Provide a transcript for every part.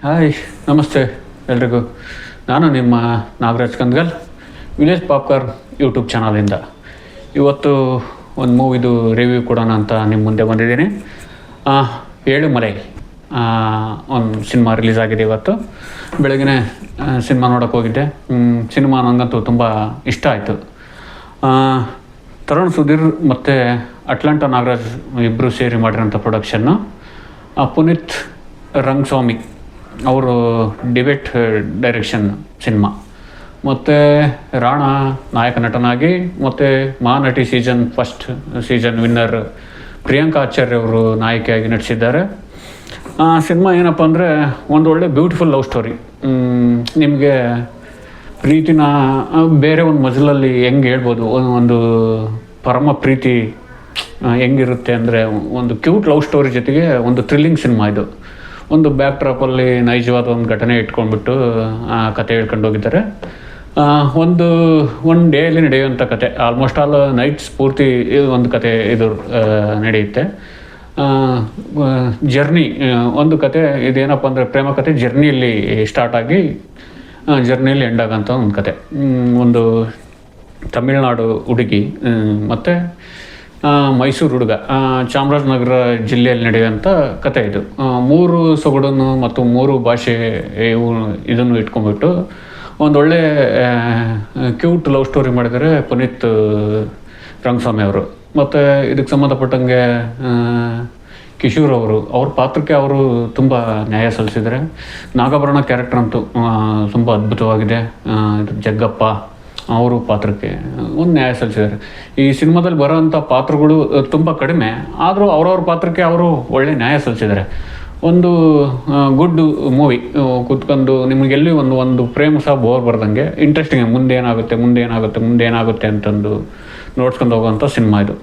Hi, ನಮಸ್ತೆ ಎಲ್ರಿಗೂ. ನಾನು ನಿಮ್ಮ ನಾಗರಾಜ್ ಕಂದ್ಗಲ್, ವಿಲೇಜ್ ಪಾಪ್ಕಾರ್ನ್ ಯೂಟ್ಯೂಬ್ ಚಾನಲಿಂದ ಇವತ್ತು ಒಂದು ಮೂವಿದು ರಿವ್ಯೂ ಕೊಡೋಣ ಅಂತ ನಿಮ್ಮ ಮುಂದೆ ಬಂದಿದ್ದೀನಿ. ಏಳುಮಲೈ ಒಂದು ಸಿನಿಮಾ ರಿಲೀಸ್ ಆಗಿದೆ ಇವತ್ತು ಬೆಳಗ್ಗೆ. ಸಿನಿಮಾ ನೋಡೋಕ್ಕೆ ಹೋಗಿದ್ದೆ. ಸಿನಿಮಾ ನನಗಂತೂ ತುಂಬ ಇಷ್ಟ ಆಯಿತು. ತರುಣ್ ಸುಧೀರ್ ಮತ್ತು ಅಟ್ಲಾಂಟಾ ನಾಗರಾಜ್ ಇಬ್ಬರು ಸೇರಿ ಮಾಡಿರೋಂಥ ಪ್ರೊಡಕ್ಷನ್ನು. ಪುನೀತ್ ರಂಗಸ್ವಾಮಿ ಅವರು ಡಿಬೇಟ್ ಡೈರೆಕ್ಷನ್ ಸಿನಿಮಾ. ಮತ್ತು ರಾಣಾ ನಾಯಕ ನಟನಾಗಿ, ಮತ್ತು Mahanati first season winner Priyanka Acharya ಅವರು ನಾಯಕಿಯಾಗಿ ನಟಿಸಿದ್ದಾರೆ. ಸಿನಿಮಾ ಏನಪ್ಪ ಅಂದರೆ ಒಂದು ಒಳ್ಳೆ ಬ್ಯೂಟಿಫುಲ್ ಲವ್ ಸ್ಟೋರಿ. ನಿಮಗೆ ಪ್ರೀತಿನ ಬೇರೆ ಒಂದು ಮಜಲಲ್ಲಿ ಹೆಂಗೆ ಹೇಳ್ಬೋದು, ಒಂದು ಪರಮ ಪ್ರೀತಿ ಹೆಂಗಿರುತ್ತೆ ಅಂದರೆ ಒಂದು ಕ್ಯೂಟ್ ಲವ್ ಸ್ಟೋರಿ ಜೊತೆಗೆ ಒಂದು ಥ್ರಿಲ್ಲಿಂಗ್ ಸಿನಿಮಾ ಇದು. ಒಂದು ಬ್ಯಾಕ್ ಡ್ರಾಪಲ್ಲಿ ನೈಜವಾದ ಒಂದು ಘಟನೆ ಇಟ್ಕೊಂಡ್ಬಿಟ್ಟು ಕತೆ ಹೇಳ್ಕೊಂಡು ಹೋಗಿದ್ದಾರೆ. ಒಂದು ಡೇಯಲ್ಲಿ ನಡೆಯುವಂಥ ಕತೆ, ಆಲ್ಮೋಸ್ಟ್ ಆಲ್ ನೈಟ್ಸ್ ಪೂರ್ತಿ ಒಂದು ಕತೆ ಇದು ನಡೆಯುತ್ತೆ. ಜರ್ನಿ ಒಂದು ಕತೆ ಇದೇನಪ್ಪ ಅಂದರೆ ಪ್ರೇಮ ಕತೆ ಜರ್ನಿಯಲ್ಲಿ ಸ್ಟಾರ್ಟ್ ಆಗಿ ಜರ್ನಿಯಲ್ಲಿ ಎಂಡ್ ಆಗೋಂಥ ಒಂದು ಕತೆ. ಒಂದು ತಮಿಳುನಾಡು ಹುಡುಗಿ ಮತ್ತು ಮೈಸೂರು ಹುಡುಗ, ಚಾಮರಾಜನಗರ ಜಿಲ್ಲೆಯಲ್ಲಿ ನಡೆಯುವಂಥ ಕತೆ ಇದು. ಮೂರು ಸೊಗಡನ್ನು ಮತ್ತು ಮೂರು ಭಾಷೆ ಇದನ್ನು ಇಟ್ಕೊಂಡ್ಬಿಟ್ಟು ಒಂದೊಳ್ಳೆ ಕ್ಯೂಟ್ ಲವ್ ಸ್ಟೋರಿ ಮಾಡಿದ್ದಾರೆ ಪುನೀತ್ ರಂಗಸ್ವಾಮಿ ಅವರು. ಮತ್ತು ಇದಕ್ಕೆ ಸಂಬಂಧಪಟ್ಟಂಗೆ ಕಿಶೋರ್ ಅವ್ರ ಪಾತ್ರಕ್ಕೆ ಅವರು ತುಂಬ ನ್ಯಾಯ ಸಲ್ಲಿಸಿದ್ದಾರೆ. ನಾಗಾಭರಣ ಕ್ಯಾರೆಕ್ಟರ್ ಅಂತೂ ತುಂಬ ಅದ್ಭುತವಾಗಿದೆ. ಜಗ್ಗಪ್ಪ ಅವರು ಪಾತ್ರಕ್ಕೆ ಒಂದು ನ್ಯಾಯ ಸಲ್ಲಿಸಿದ್ದಾರೆ. ಈ ಸಿನಿಮಾದಲ್ಲಿ ಬರೋವಂಥ ಪಾತ್ರಗಳು ತುಂಬ ಕಡಿಮೆ, ಆದರೂ ಅವ್ರವ್ರ ಪಾತ್ರಕ್ಕೆ ಅವರು ಒಳ್ಳೆ ನ್ಯಾಯ ಸಲ್ಲಿಸಿದ್ದಾರೆ. ಒಂದು ಗುಡ್ ಮೂವಿ. ಕೂತ್ಕೊಂಡು ನಿಮಗೆಲ್ಲಿ ಒಂದು ಪ್ರೇಮ ಸಹ ಬೋರ್ ಬರ್ದಂಗೆ ಇಂಟ್ರೆಸ್ಟಿಂಗ್, ಮುಂದೆ ಏನಾಗುತ್ತೆ ಅಂತಂದು ನೋಡ್ಸ್ಕೊಂಡು ಹೋಗುವಂಥ ಸಿನಿಮಾ ಇದು.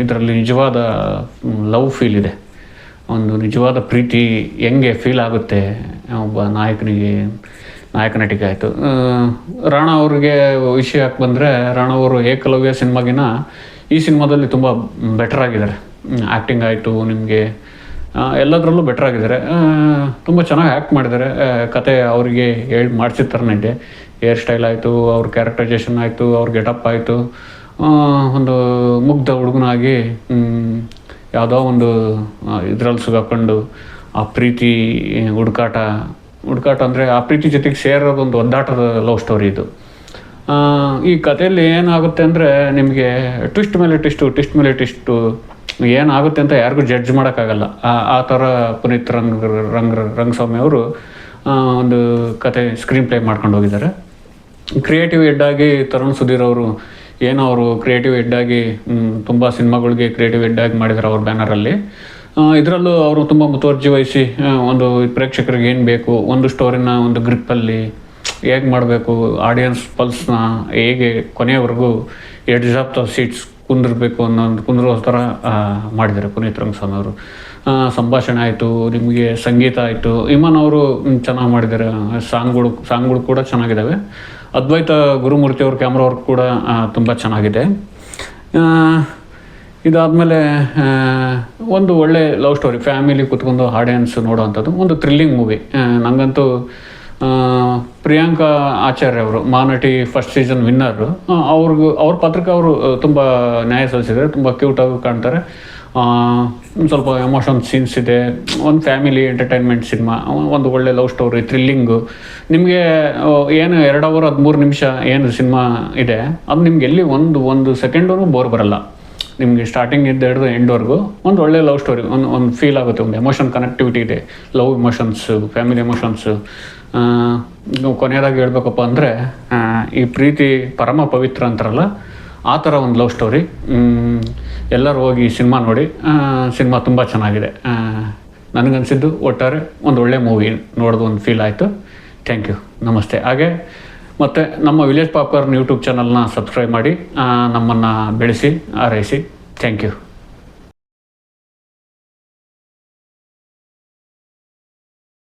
ಇದರಲ್ಲಿ ನಿಜವಾದ ಲವ್ ಫೀಲ್ ಇದೆ. ಒಂದು ನಿಜವಾದ ಪ್ರೀತಿ ಹೆಂಗೆ ಫೀಲ್ ಆಗುತ್ತೆ ಒಬ್ಬ ನಾಯಕ ನಟಿಗೆ ಆಯಿತು. ರಾಣಾ ಅವ್ರಿಗೆ ವಿಷಯಕ್ಕೆ ಬಂದರೆ, ರಾಣಾ ಅವರು ಏಕಲವ್ಯ ಸಿನಿಮಾಗಿನ ಈ ಸಿನಿಮಾದಲ್ಲಿ ತುಂಬ ಬೆಟರ್ ಆಗಿದ್ದಾರೆ. ಆ್ಯಕ್ಟಿಂಗ್ ಆಯಿತು, ನಿಮಗೆ ಎಲ್ಲದರಲ್ಲೂ ಬೆಟರ್ ಆಗಿದ್ದಾರೆ. ತುಂಬ ಚೆನ್ನಾಗಿ ಆ್ಯಕ್ಟ್ ಮಾಡಿದ್ದಾರೆ. ಕತೆ ಅವರಿಗೆ ಹೇಳಿ ಮಾಡಿಸಿದ ಥರನೇ ಇದೆ. ಹೇರ್ ಸ್ಟೈಲ್ ಆಯಿತು, ಅವ್ರ ಕ್ಯಾರೆಕ್ಟರೈಸೇಷನ್ ಆಯಿತು, ಅವ್ರ ಗೆಟಪ್ ಆಯಿತು. ಒಂದು ಮುಗ್ಧ ಹುಡುಗನಾಗಿ ಯಾವುದೋ ಒಂದು ಇದರಲ್ಲಿ ಸಿಗಾಕೊಂಡು ಆ ಪ್ರೀತಿ ಹುಡುಕಾಟ ಅಂದರೆ ಆ ಪ್ರೀತಿ ಜೊತೆಗೆ ಸೇರೋದೊಂದು ಒದ್ದಾಟದ ಲವ್ ಸ್ಟೋರಿ ಇದು. ಈ ಕಥೆಯಲ್ಲಿ ಏನಾಗುತ್ತೆ ಅಂದರೆ ನಿಮಗೆ ಟ್ವಿಸ್ಟ್ ಮೇಲೆ ಟ್ವಿಸ್ಟು ಏನಾಗುತ್ತೆ ಅಂತ ಯಾರಿಗೂ ಜಡ್ಜ್ ಮಾಡೋಕ್ಕಾಗಲ್ಲ. ಆ ಥರ ಪುನೀತ್ ರಂಗಸ್ವಾಮಿ ಅವರು ಒಂದು ಕತೆ ಸ್ಕ್ರೀನ್ ಪ್ಲೇ ಮಾಡ್ಕೊಂಡು ಹೋಗಿದ್ದಾರೆ. ಕ್ರಿಯೇಟಿವ್ ಹೆಡ್ ಆಗಿ ತರುಣ್ ಸುಧೀರ್ ಅವರು ಅವರು ಕ್ರಿಯೇಟಿವ್ ಹೆಡ್ ಆಗಿ ತುಂಬ ಸಿನಿಮಾಗಳಿಗೆ ಕ್ರಿಯೇಟಿವ್ ಹೆಡ್ ಆಗಿ ಮಾಡಿದ್ದಾರೆ ಅವ್ರ ಬ್ಯಾನರಲ್ಲಿ. ಇದರಲ್ಲೂ ಅವರು ತುಂಬ ಮುತುವರ್ಜಿ ವಹಿಸಿ ಒಂದು ಪ್ರೇಕ್ಷಕರಿಗೆ ಏನು ಬೇಕು, ಒಂದು ಸ್ಟೋರಿನ ಒಂದು ಗ್ರಿಪ್ಪಲ್ಲಿ ಹೇಗೆ ಮಾಡಬೇಕು, ಆಡಿಯನ್ಸ್ ಪಲ್ಸ್ನ ಹೇಗೆ ಕೊನೆಯವರೆಗೂ ಎಡ್ಜ್ ಆಫ್ ದ ಸೀಟ್ಸ್ ಕುಂದಿರೋ ಥರ ಮಾಡಿದ್ದಾರೆ ಪುನೀತ್ ರಂಗಸ್ವಾಮಿ ಅವರು. ಸಂಭಾಷಣೆ ಆಯಿತು, ನಿಮಗೆ ಸಂಗೀತ ಆಯಿತು, ಇಮಾನ್ ಅವರು ಚೆನ್ನಾಗಿ ಮಾಡಿದ್ದಾರೆ. ಸಾಂಗ್ಗಳು ಕೂಡ ಚೆನ್ನಾಗಿದ್ದಾವೆ. ಅದ್ವೈತ ಗುರುಮೂರ್ತಿ ಅವ್ರ ಕ್ಯಾಮ್ರಾ ವರ್ಕ್ ಕೂಡ ತುಂಬ ಚೆನ್ನಾಗಿದೆ. ಇದಾದಮೇಲೆ ಒಂದು ಒಳ್ಳೆ ಲವ್ ಸ್ಟೋರಿ, ಫ್ಯಾಮಿಲಿ ಕೂತ್ಕೊಂಡು ಆಡಿಯನ್ಸ್ ನೋಡೋವಂಥದ್ದು ಒಂದು ಥ್ರಿಲ್ಲಿಂಗ್ ಮೂವಿ. ನನಗಂತೂ ಪ್ರಿಯಾಂಕಾ ಆಚಾರ್ಯ ಅವರು ಮಹಾನಟಿ ಫಸ್ಟ್ ಸೀಸನ್ ವಿನ್ನರು, ಅವ್ರ ಪಾತ್ರಕ್ಕೆ ಅವರು ತುಂಬ ನ್ಯಾಯ ಸಲ್ಲಿಸಿದ್ದಾರೆ. ತುಂಬ ಕ್ಯೂಟಾಗಿ ಕಾಣ್ತಾರೆ. ಸ್ವಲ್ಪ ಎಮೋಷನ್ ಸೀನ್ಸ್ ಇದೆ. ಒಂದು ಫ್ಯಾಮಿಲಿ ಎಂಟರ್ಟೈನ್ಮೆಂಟ್ ಸಿನಿಮಾ, ಒಂದು ಒಳ್ಳೆ ಲವ್ ಸ್ಟೋರಿ, ಥ್ರಿಲ್ಲಿಂಗು. ನಿಮಗೆ ಏನು 2 ಅವರ್ 13 ನಿಮಿಷ ಏನು ಸಿನಿಮಾ ಇದೆ, ಅದು ನಿಮ್ಗೆ ಎಲ್ಲಿ ಒಂದು ಸೆಕೆಂಡೂ ಬೋರ್ ಬರಲ್ಲ. ನಿಮಗೆ ಸ್ಟಾರ್ಟಿಂಗ್ ಇದ್ದ ಹಿಡಿದು ಎಂಡ್ವರೆಗೂ ಒಂದು ಒಳ್ಳೆ ಲವ್ ಸ್ಟೋರಿ, ಒಂದು ಫೀಲ್ ಆಗುತ್ತೆ. ಒಂದು ಎಮೋಷನ್ ಕನೆಕ್ಟಿವಿಟಿ ಇದೆ, ಲವ್ ಎಮೋಷನ್ಸು, ಫ್ಯಾಮಿಲಿ ಎಮೋಷನ್ಸು. ಕೊನೆಯದಾಗಿ ಹೇಳ್ಬೇಕಪ್ಪ ಅಂದರೆ ಈ ಪ್ರೀತಿ ಪರಮ ಪವಿತ್ರ ಅಂತಾರಲ್ಲ, ಆ ಥರ ಒಂದು ಲವ್ ಸ್ಟೋರಿ. ಎಲ್ಲರೂ ಹೋಗಿ ಸಿನಿಮಾ ನೋಡಿ. ಸಿನಿಮಾ ತುಂಬ ಚೆನ್ನಾಗಿದೆ. ನನಗನ್ಸಿದ್ದು ಒಟ್ಟಾರೆ ಒಂದು ಒಳ್ಳೆ ಮೂವಿ ನೋಡೋದು ಒಂದು ಫೀಲ್ ಆಯಿತು. ಥ್ಯಾಂಕ್ ಯು, ನಮಸ್ತೆ. ಹಾಗೆ ಮತ್ತು ನಮ್ಮ ವಿಲೇಜ್ ಪಾಪ್ಕಾರ್ನ್ ಯೂಟ್ಯೂಬ್ ಚಾನಲ್ನ ಸಬ್ಸ್ಕ್ರೈಬ್ ಮಾಡಿ ನಮ್ಮನ್ನು ಬೆಳೆಸಿ ಆರೈಸಿ. Thank you.